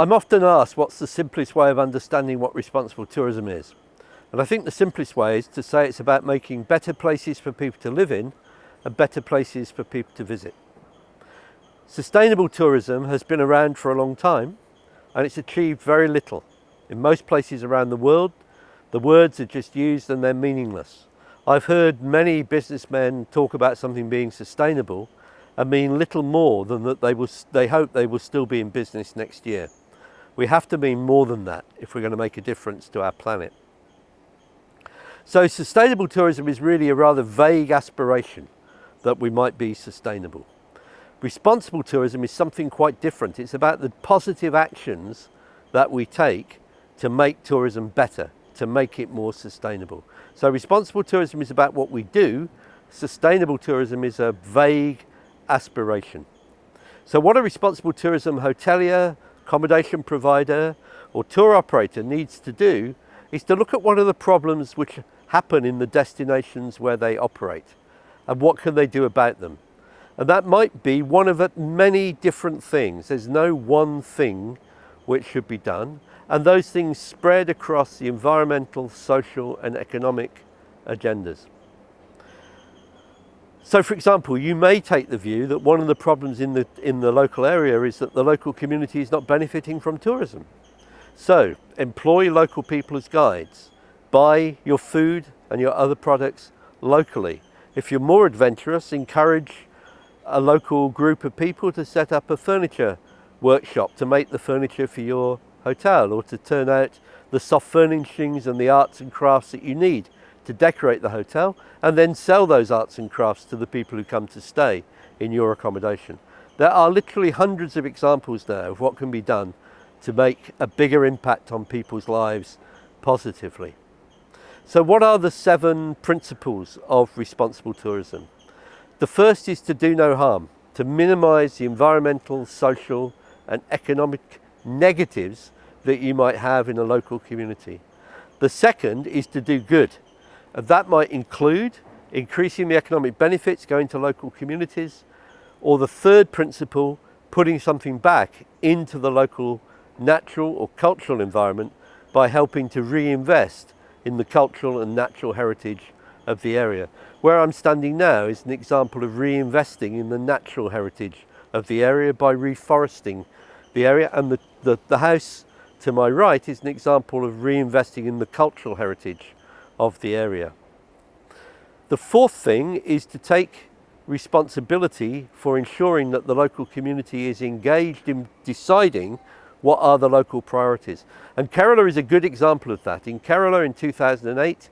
I'm often asked what's the simplest way of understanding what responsible tourism is. And I think the simplest way is to say it's about making better places for people to live in and better places for people to visit. Sustainable tourism has been around for a long time and it's achieved very little. In most places around the world, the words are just used and they're meaningless. I've heard many businessmen talk about something being sustainable and mean little more than that they hope they will still be in business next year. We have to mean more than that if we're going to make a difference to our planet. So sustainable tourism is really a rather vague aspiration that we might be sustainable. Responsible tourism is something quite different. It's about the positive actions that we take to make tourism better, to make it more sustainable. So responsible tourism is about what we do. Sustainable tourism is a vague aspiration. So what a responsible tourism hotelier, accommodation provider or tour operator needs to do is to look at what are the problems which happen in the destinations where they operate and what can they do about them. And that might be one of many different things. There's no one thing which should be done, and those things spread across the environmental, social and economic agendas. So for example, you may take the view that one of the problems in the local area is that the local community is not benefiting from tourism. So employ local people as guides, buy your food and your other products locally. If you're more adventurous, encourage a local group of people to set up a furniture workshop to make the furniture for your hotel, or to turn out the soft furnishings and the arts and crafts that you need to decorate the hotel, and then sell those arts and crafts to the people who come to stay in your accommodation. There are literally hundreds of examples now of what can be done to make a bigger impact on people's lives positively. So what are the 7 principles of responsible tourism? The first is to do no harm, to minimize the environmental, social and economic negatives that you might have in a local community. The second is to do good. And that might include increasing the economic benefits going to local communities, or the third principle, putting something back into the local natural or cultural environment by helping to reinvest in the cultural and natural heritage of the area. Where I'm standing now is an example of reinvesting in the natural heritage of the area by reforesting the area, and the house to my right is an example of reinvesting in the cultural heritage of the area. The fourth thing is to take responsibility for ensuring that the local community is engaged in deciding what are the local priorities. And Kerala is a good example of that. In Kerala in 2008, it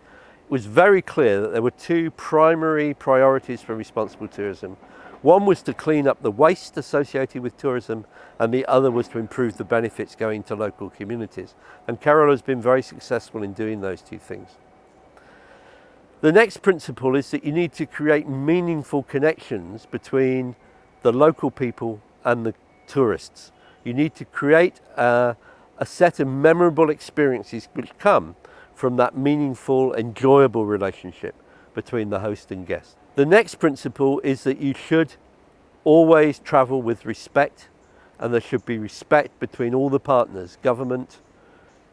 was very clear that there were 2 primary priorities for responsible tourism. One was to clean up the waste associated with tourism, and the other was to improve the benefits going to local communities. And Kerala has been very successful in doing those 2 things. The next principle is that you need to create meaningful connections between the local people and the tourists. You need to create a set of memorable experiences which come from that meaningful, enjoyable relationship between the host and guest. The next principle is that you should always travel with respect, and there should be respect between all the partners, government,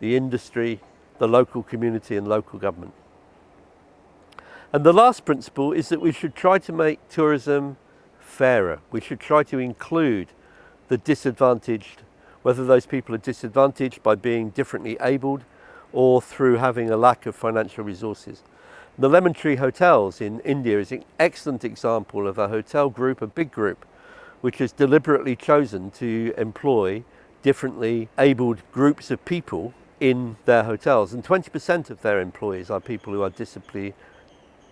the industry, the local community and local government. And the last principle is that we should try to make tourism fairer. We should try to include the disadvantaged, whether those people are disadvantaged by being differently abled or through having a lack of financial resources. The Lemon Tree Hotels in India is an excellent example of a hotel group, a big group, which has deliberately chosen to employ differently abled groups of people in their hotels. And 20% of their employees are people who are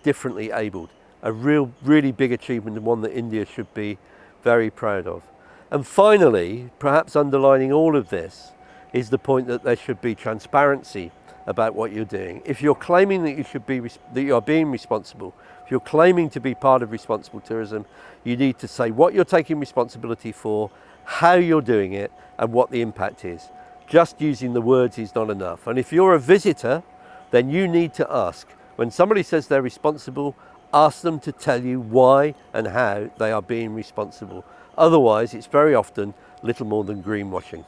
differently abled. A really big achievement, and one that India should be very proud of. And finally, perhaps underlining all of this, is the point that there should be transparency about what you're doing. If you're claiming that you are being responsible, if you're claiming to be part of responsible tourism, you need to say what you're taking responsibility for, how you're doing it, and what the impact is. Just using the words is not enough. And if you're a visitor, then you need to ask. When somebody says they're responsible, ask them to tell you why and how they are being responsible. Otherwise, it's very often little more than greenwashing.